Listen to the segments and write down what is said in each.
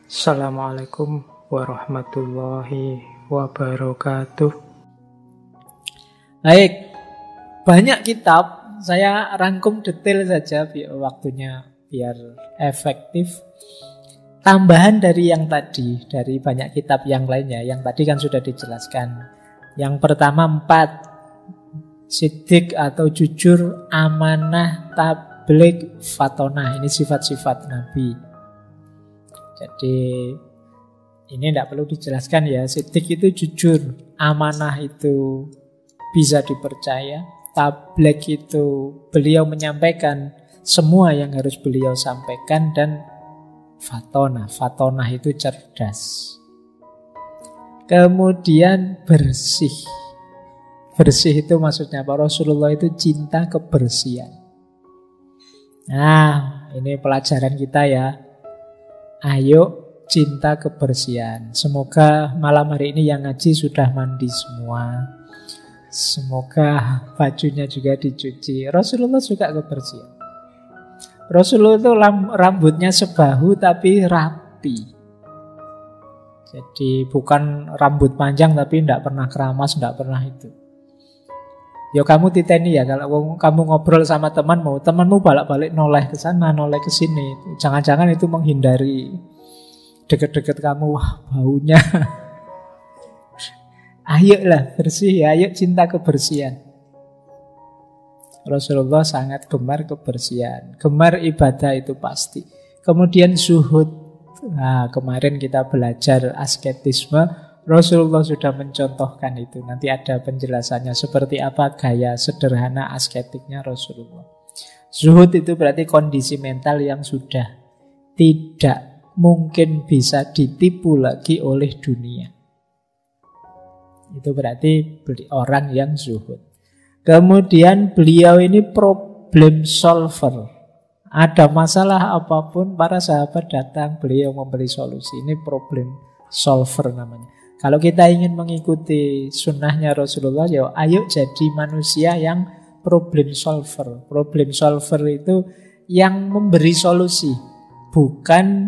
Assalamualaikum warahmatullahi wabarakatuh. Baik, banyak kitab. Saya rangkum detail saja biar waktunya biar efektif. Tambahan dari yang tadi, dari banyak kitab yang lainnya. Yang tadi kan sudah dijelaskan. Yang pertama 4. Siddiq atau jujur, amanah, tabligh, fatonah. Ini sifat-sifat Nabi. Jadi ini tidak perlu dijelaskan ya. Siddiq itu jujur, amanah itu bisa dipercaya, tabligh itu beliau menyampaikan semua yang harus beliau sampaikan, dan fatonah itu cerdas. Kemudian bersih. Bersih itu maksudnya apa? Rasulullah itu cinta kebersihan. Nah, ini pelajaran kita ya. Ayo cinta kebersihan. Semoga malam hari ini yang ngaji sudah mandi semua. Semoga bajunya juga dicuci. Rasulullah suka kebersihan. Rasulullah itu rambutnya sebahu tapi rapi. Jadi bukan rambut panjang tapi tidak pernah keramas, tidak pernah itu. Ya kamu titeni ya, kalau kamu ngobrol sama temanmu balik-balik noleh ke sana, noleh ke sini. Jangan-jangan itu menghindari deket-deket kamu, wah baunya. Ayolah bersih, ayo cinta kebersihan. Rasulullah sangat gemar kebersihan, gemar ibadah itu pasti. Kemudian zuhud. Nah, kemarin kita belajar asketisme. Rasulullah sudah mencontohkan itu. Nanti ada penjelasannya seperti apa gaya sederhana asketiknya Rasulullah. Zuhud itu berarti kondisi mental yang sudah tidak mungkin bisa ditipu lagi oleh dunia. Itu berarti orang yang zuhud. Kemudian beliau ini problem solver. Ada masalah apapun, para sahabat datang, beliau memberi solusi. Ini problem solver namanya. Kalau kita ingin mengikuti sunnahnya Rasulullah, ya ayo jadi manusia yang problem solver. Problem solver itu yang memberi solusi, bukan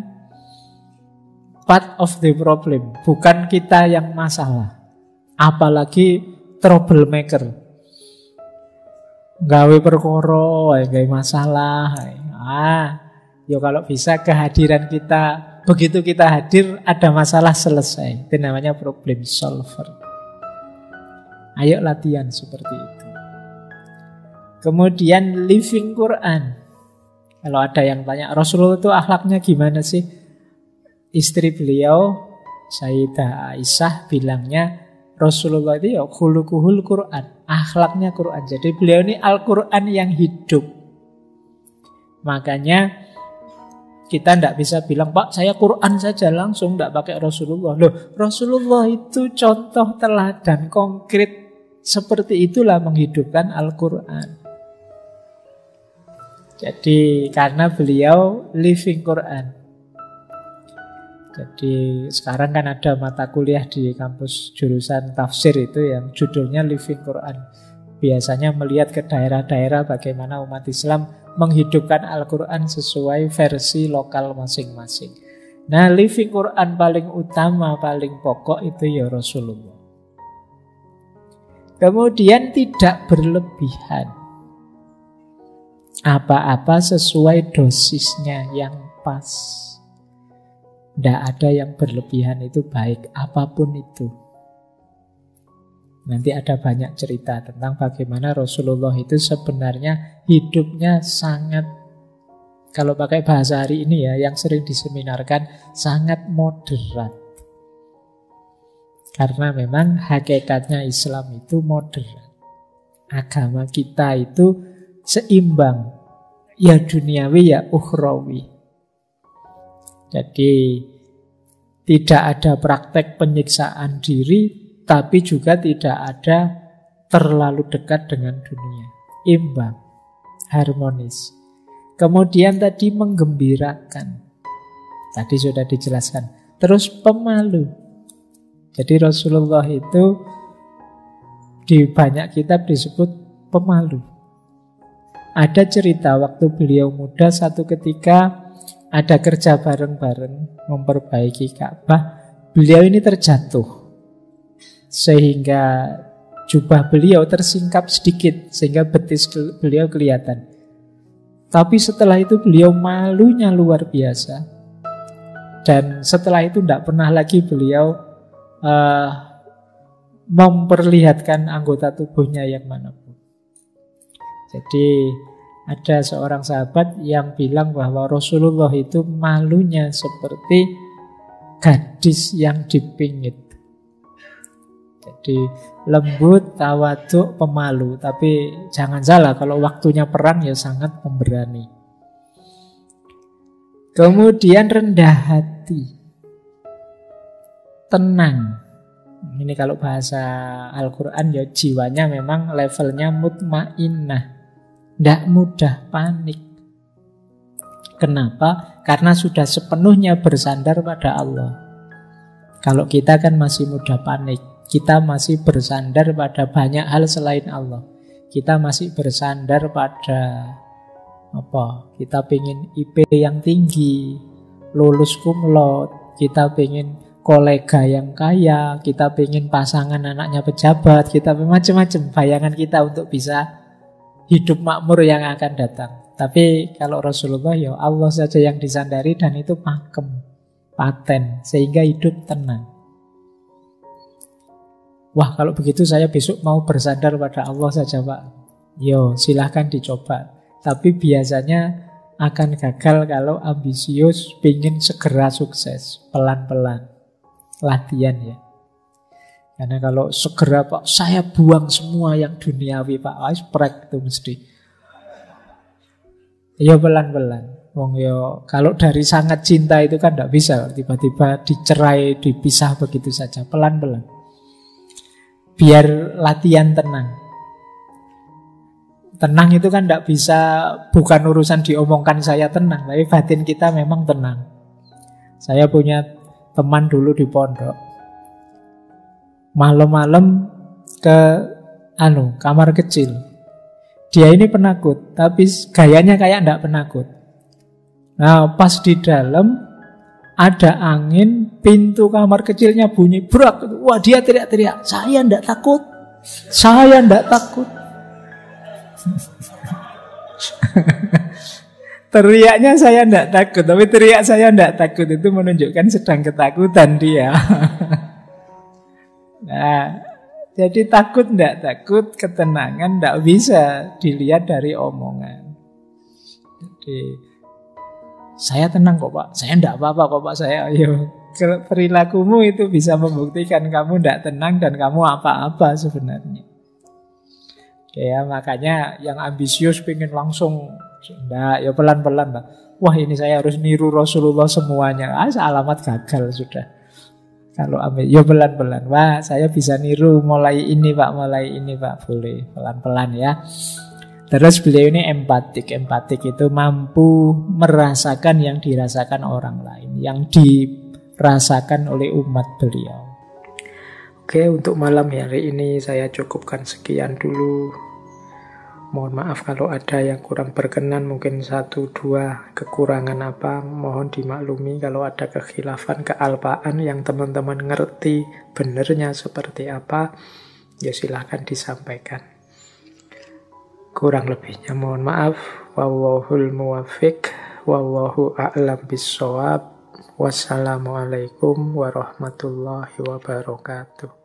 part of the problem, bukan kita yang masalah. Apalagi troublemaker, gawe perkara, gawe masalah. Ya kalau bisa kehadiran kita, begitu kita hadir ada masalah selesai. Itu namanya problem solver. Ayo latihan seperti itu. Kemudian living Quran. Kalau ada yang tanya, Rasulullah itu akhlaknya gimana sih? Istri beliau, Sayyidah Aisyah, bilangnya Rasulullah itu ya khuluquhul Quran, akhlaknya Quran. Jadi beliau ini Al-Quran yang hidup. Makanya kita tidak bisa bilang, Pak saya Quran saja langsung, tidak pakai Rasulullah. Loh, Rasulullah itu contoh teladan konkret. Seperti itulah menghidupkan Al-Quran. Jadi karena beliau living Quran. Jadi sekarang kan ada mata kuliah di kampus jurusan tafsir itu yang judulnya living Quran. Biasanya melihat ke daerah-daerah bagaimana umat Islam menghidupkan Al-Quran sesuai versi lokal masing-masing. Nah, living Quran paling utama, paling pokok itu ya Rasulullah. Kemudian tidak berlebihan. Apa-apa sesuai dosisnya yang pas. Tidak ada yang berlebihan, itu baik, apapun itu. Nanti ada banyak cerita tentang bagaimana Rasulullah itu sebenarnya hidupnya sangat, kalau pakai bahasa hari ini ya, yang sering diseminarkan, sangat moderat. Karena memang hakikatnya Islam itu moderat. Agama kita itu seimbang, ya duniawi ya ukhrawi. Jadi tidak ada praktek penyiksaan diri, tapi juga tidak ada terlalu dekat dengan dunia. Imbang, harmonis. Kemudian tadi menggembirakan. Tadi sudah dijelaskan. Terus pemalu. Jadi Rasulullah itu di banyak kitab disebut pemalu. Ada cerita waktu beliau muda, satu ketika ada kerja bareng-bareng memperbaiki Ka'bah, beliau ini terjatuh sehingga jubah beliau tersingkap sedikit sehingga betis beliau kelihatan. Tapi setelah itu beliau malunya luar biasa. Dan setelah itu tidak pernah lagi beliau memperlihatkan anggota tubuhnya yang manapun. Jadi ada seorang sahabat yang bilang bahwa Rasulullah itu malunya seperti gadis yang dipingit. Jadi lembut, tawaduk, pemalu. Tapi jangan salah, kalau waktunya perang ya sangat pemberani. Kemudian rendah hati, tenang. Ini kalau bahasa Al-Quran ya jiwanya memang levelnya mutmainnah, tidak mudah panik. Kenapa? Karena sudah sepenuhnya bersandar pada Allah. Kalau kita kan masih mudah panik. Kita masih bersandar pada banyak hal selain Allah. Kita masih bersandar pada kita pengen IP yang tinggi, lulus cum laude, kita pengen kolega yang kaya, kita pengen pasangan anaknya pejabat, kita macam-macam bayangan kita untuk bisa hidup makmur yang akan datang. Tapi kalau Rasulullah ya Allah saja yang disandari dan itu pakem, paten, sehingga hidup tenang. Wah, kalau begitu saya besok mau bersandar pada Allah saja, Pak. Yo, silahkan dicoba. Tapi biasanya akan gagal kalau ambisius, pengen segera sukses, pelan-pelan. Latihan ya. Karena kalau segera, Pak, saya buang semua yang duniawi, Pak. Sprek itu mesti. Ya pelan-pelan. Wong yo, kalau dari sangat cinta itu kan tidak bisa tiba-tiba dicerai, dipisah begitu saja. Pelan-pelan. Biar latihan tenang. Tenang itu kan tidak bisa, bukan urusan diomongkan saya tenang, tapi batin kita memang tenang. Saya punya teman dulu di pondok. Malam-malam ke kamar kecil. Dia ini penakut, tapi gayanya kayak tidak penakut. Nah, pas di dalam ada angin, pintu kamar kecilnya bunyi brak. Wah, dia teriak-teriak, saya tidak takut. Saya tidak takut. Teriaknya saya tidak takut, tapi teriak saya tidak takut itu menunjukkan sedang ketakutan dia. Nah, jadi takut tidak takut, ketenangan tidak bisa dilihat dari omongan. Jadi saya tenang kok, Pak, saya tidak apa-apa kok, Pak, saya perilakumu itu bisa membuktikan kamu tidak tenang dan kamu apa-apa sebenarnya. Ya, makanya yang ambisius pengen langsung, enggak, ya pelan-pelan, Pak. Wah, ini saya harus niru Rasulullah semuanya. Alamat gagal sudah. Kalau ambil, ya pelan-pelan. Wah, saya bisa niru mulai ini, Pak, mulai ini, Pak. Boleh, pelan-pelan ya. Terus beliau ini empatik. Empatik itu mampu merasakan yang dirasakan orang lain, yang dirasakan oleh umat beliau. Oke, untuk malam hari ini saya cukupkan sekian dulu. Mohon maaf kalau ada yang kurang berkenan, mungkin 1-2 kekurangan apa, mohon dimaklumi. Kalau ada kekhilafan, kealpaan yang teman-teman ngerti benernya seperti apa, ya silahkan disampaikan. Kurang lebihnya mohon maaf. Wallahul muwaffiq, wallahu a'lam bissawab. Wassalamualaikum warahmatullahi wabarakatuh.